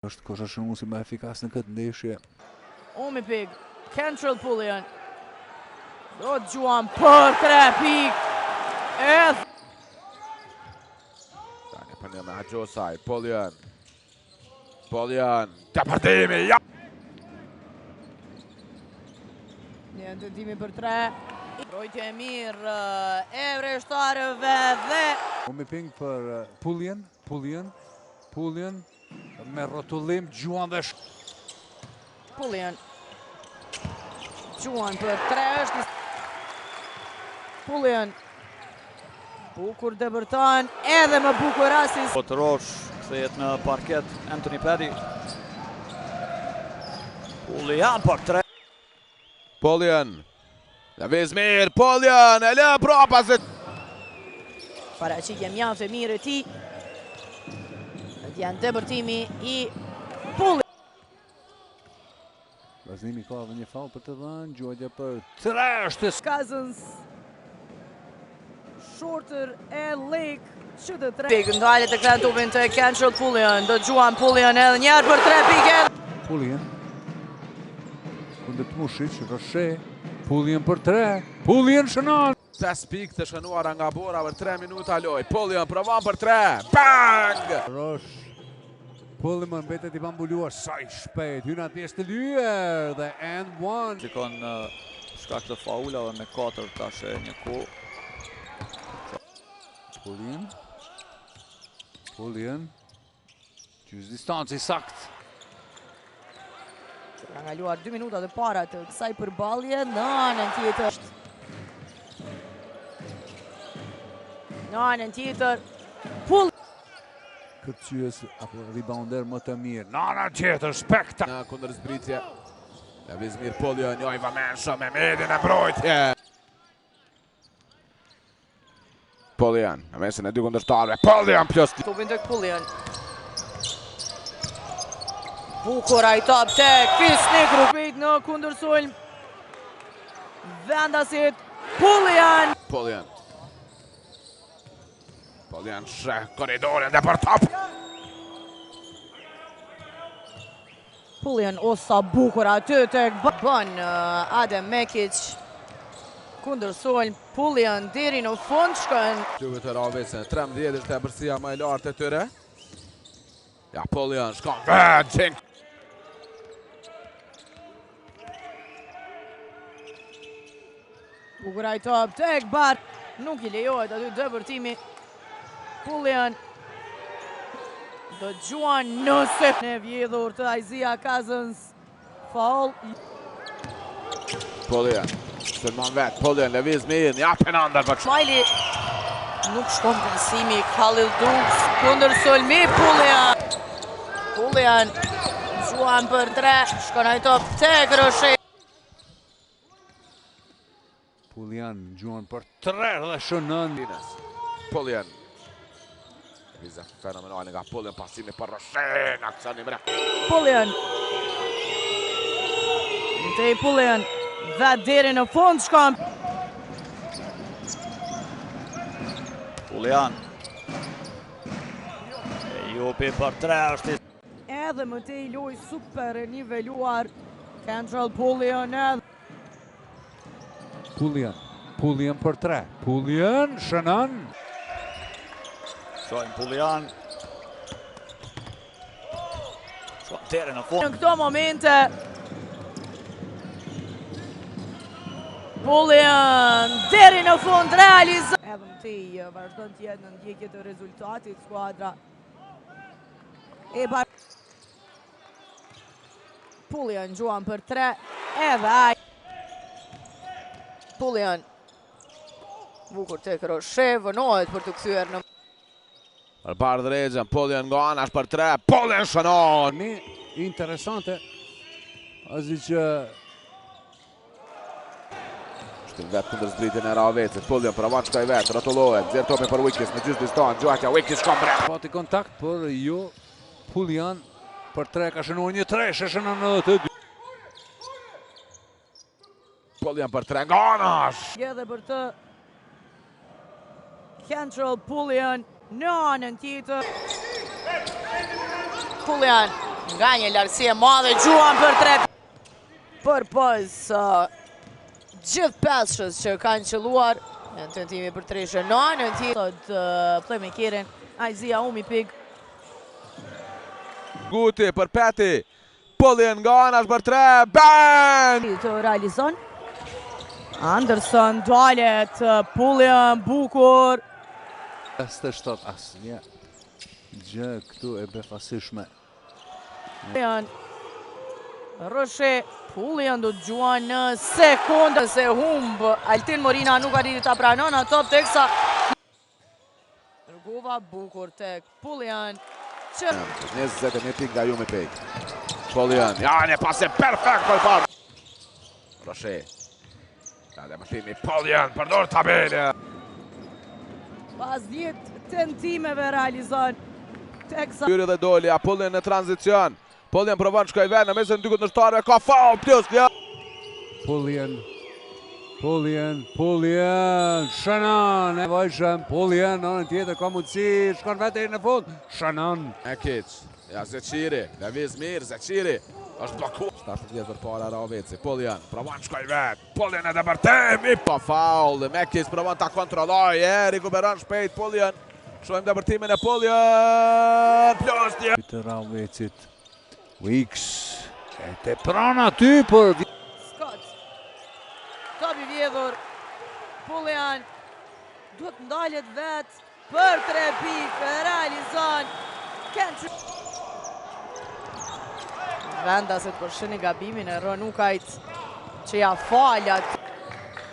Është koshashënuesi më efikas në këtë ndeshje. Omi Pig, Kentrell Pullian. Do Gjuan për 3 pikë. Tani për një me Haqosaj, Pullian. Të përdimi, ja! Një tentimi për 3. Rojtje e mirë e vreshtarëve dhe... Omi Pig për Pullian me rrotullim Gjuan dhe Pullian. Gjuan për 3 është... Pullian. Bukur debërtan, edhe më bukur asist. Rosh kthehet në parket Anthony Petty. Pullian për 3. Pullian. Lëviz mirë, Pullian, e lë propazit. Paraqitje mjaft e mirë e tij. Janë debërtimi i Pullian. Vazhdimi ka edhe një faull për të dhënë, gjuajtja për 3 është Cousins. Shorter e Lake që të 3. Pig ndalet të kthehen topin të Kentrell Pullian. Do Gjuan Pullian edhe njëherë për 3 pikë. Pullian. Kundër Mušić, Roshe. Pullian për 3. Pullian shënon. 5 pikë të shënuara nga Bora për 3 minuta loj. Pullian provon për 3. Bang! Rosh. Pullian mbetet i pambuluar, sa i shpejt. Hyn atje të lyer dhe and one. Shikon shkak të faulave me 4 tash e një kohë. Pullian. Gjys distancë i sakt. Ka kaluar 2 minuta të para të kësaj përballje në anën tjetër. Në anën tjetër Pullian. Kërcyes apo rebounder më të mirë. Në anën tjetër spektak. Në kundër zbritje. Lëviz mirë Pullian, jo i vëmendshëm me medin e mbrojtje. Pullian, në mesin e 2 kundërshtarëve. Pullian plus. Topin tek Pullian. Bukur ai top tek Fisnik rrugëpit në kundërsulm. Vendasit Pullian. Pullian sheh korridorin dhe për top. Pullian osa bukur aty tek bën Adem Mekic. Kundërsulm Pullian deri në fund shkon. Klubit të Ravecën, 13 është e bërësia më e lartë e tyre. Ja, Pullian shkon vetë. Bukur ai top tek Bar. Nuk i lejohet aty debërtimi. Pullian. Do Gjuan nëse në vjedhur të Isaiah Cousins. Foul. Pullian. Sulman vetë, Pullian lëviz mirë, japën andër për Smiley. Nuk shkon pensimi Khalil Dukes. Kundër sulmi Pullian. Gjuan për 3. Shkon ai top tek Roshe. Pullian Gjuan për 3 dhe shënon. Pullian. Viza fenomenale nga Pullian, pasimi për Roshe, në aksioni mre. Pullian. Tej Pullian. Dhe deri në fund shkon. Pullian. Jopi për 3 është. Edhe më tej loj super e niveluar. Kentrell Pullian edhe. Pullian për 3. Pullian shënon. Shojnë Pullian. Shkon deri në fund. Në këto momente Pullian deri në fund realizon. Edhe më tej vazhdon të jetë në ndjekje të rezultatit skuadra e Bar. Pullian Gjuan për 3 edhe ai. Pullian. Bukur tek Roshe, vënohet për të kthyer në Për Bardh Rexha, Pullian nga anash për 3. Pullian shënon. Interesante. Azi që Shtim vetë kundër zbritjen e Ravecit. Pullian provon shkoj vetë, rrotullohet, nxjerr topin për Wickes në gjysmë distancë. Gjuajtja Wickes shkon bre. pati kontakt, por jo. Pullian për 3 ka shënuar një 3, shënon edhe të 2. Pullian për 3 nga anash. Edhe për të Kentrell Pullian në anën tjetër. Pullian Nga një lartësi e madhe, Gjuan për 3. Për pas gjithë peshës që kanë qëlluar në tentimi për 3 shënon, në tjetë playmakerin Aizia Umipig. Guti për Peti, Pullian nga anash për 3, bang! Të realizon Anderson, dalet, Pullian, bukur. 57 asnjë gjë këtu e befasishme. Pullian, Rëshe, Pullian do të gjuan në sekundë se humbë. Altin Morina nuk arriti ta pranon ato teksa. Rëgova bukur tek Pullian. 21 pik nga Umipig. Pullian, ja një pase perfekt për parë. Roshe. Ja dhe mëtimi Pullian përdor tabelë. Pas 10 tentimeve realizon teksa. Kyri dhe doli, Pullian në tranzicion. Pullian provon shkoj ven në mesën dykut në shtarëve, ka faul plus ja. Pullian, Shannon, e vajshëm, Pullian, në në tjetër ka mundësi, shkon vete në fund, Shannon. Ekic, ja Zeqiri, lëviz mirë, Zeqiri, është blokuar. 17 për para Raveci, Pullian, provon shkoj vet, Pullian edhe për temi, pa faul, Mekic provon ta kontrolloj, rikuperon shpejt Pullian, shojmë dhe bërtimin e Pullian, plus tje. Të Ravecit, Weeks, e te prana ty për... Scott, topi vjedhur, Pullian, duhet ndalet vet për 3 pikë, realizon, vendaset për shëni gabimin e Rënukajt që ja falat.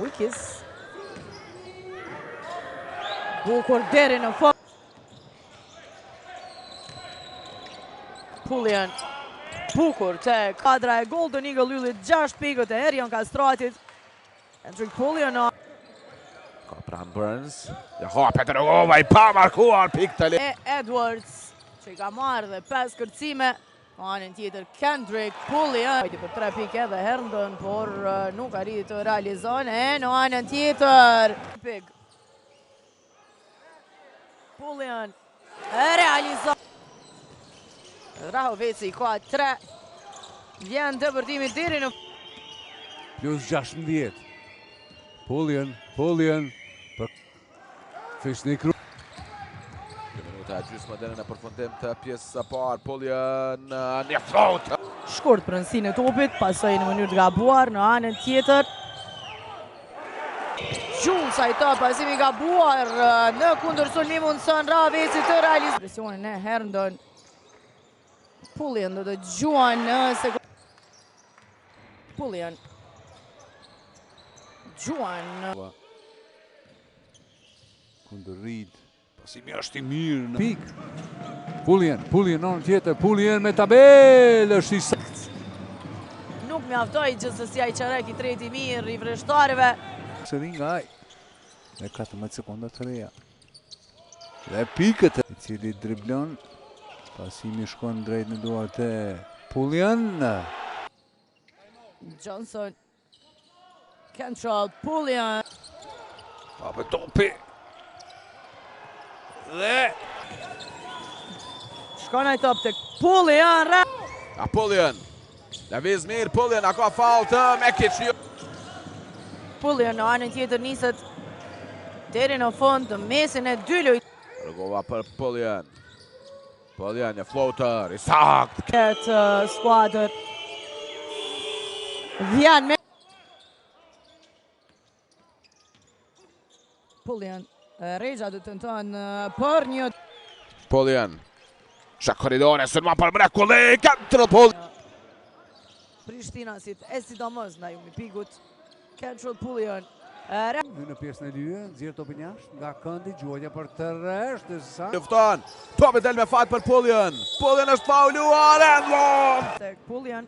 Wikis, bukur deri në fund. Pullian, bukur te kadra e Golden Eagle lyllit 6 pikët e Erion Kastratit. Hendrik Pullian Ka pran Burns, ja hapet Rogova i pa markuar pik të li. Edwards që i ka marrë dhe 5 kërcime. Në anën tjetër Kendrick Pullian hajti për 3 pikë edhe Herndon, por nuk arriti të realizon. E në anën tjetër Pullian realizon. Rahoveci ka 3. Vjen dëpërtimi deri në Plus 16. Pullian, për Fishnik. Minuta e gjysmë deri në përfundim të pjesës së parë, Pullian një flot. shkurt pronësinë e topit, pasoi në mënyrë të gabuar në anën tjetër. Gjuhë sa i ta pasimi gabuar në kundër sulmi mundëson Raveci të realizë. Presionin e Herndon. Pullian do të gjuan në sekundë. Pullian. Gjuan. Kundër Reed. Pasimi është i mirë në pik. Pullian në në tjetër, Pullian me tabelë është i sakt. Nuk mjaftoi gjithsesi ai çarek i tretë i mirë i vreshtarëve. Sëri nga ai. Me 14 sekonda të reja. Dhe pikët i cili driblon. Pasimi shkon drejt në duart e Pullian. Johnson. Control Pullian. Pa për topi. Dhe Shkon ai top tek Pullian. Pullian. Lëviz mirë Pullian, ka faul të Mekic. Pullian në anën tjetër niset deri në fund të mesin e dy lojt. Rëgova për Pullian. Pullian një floater, i sakt. Këtë skuadër vjen me Pullian. Regja do të tenton për një Pullian. Shak koridore, së nëma për mrekulli, Control Pullian. Prishtinasit e sidomos ndaj Umipigut. Control Pullian. në pjesën e dyre, nxjerr topin jashtë nga këndi, gjuajtja për të rreshtë sa. Lufton. Topi del me fat për Pullian. Pullian është fauluar Endlon. Tek Pullian.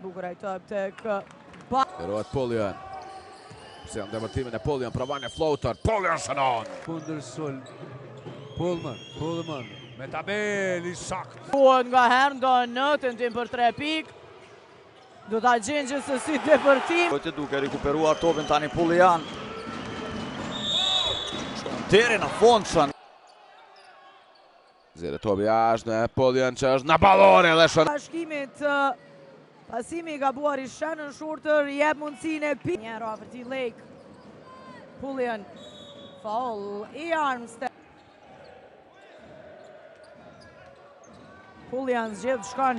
Bukur ai top tek Heroet Pullian. Se në dëmërtimin e Pullian, provon një floater, Pullian shënon. Kundër sul. Pullman me tabeli sakt. nga Herndon në tentim për 3 pikë. Do ta gjenë gjithsesi depërtim. Të duke rikuperuar topin tani Pullian. Shkon deri në fund son. Zire topi jashtë me Pullian që është në ballore dhe shën. Bashkimit pasimi i gabuar i Shannon Shorter jep mundësinë e Njero afërti Lake. Pullian. Foul i Armstead. Pullian zgjedh shkon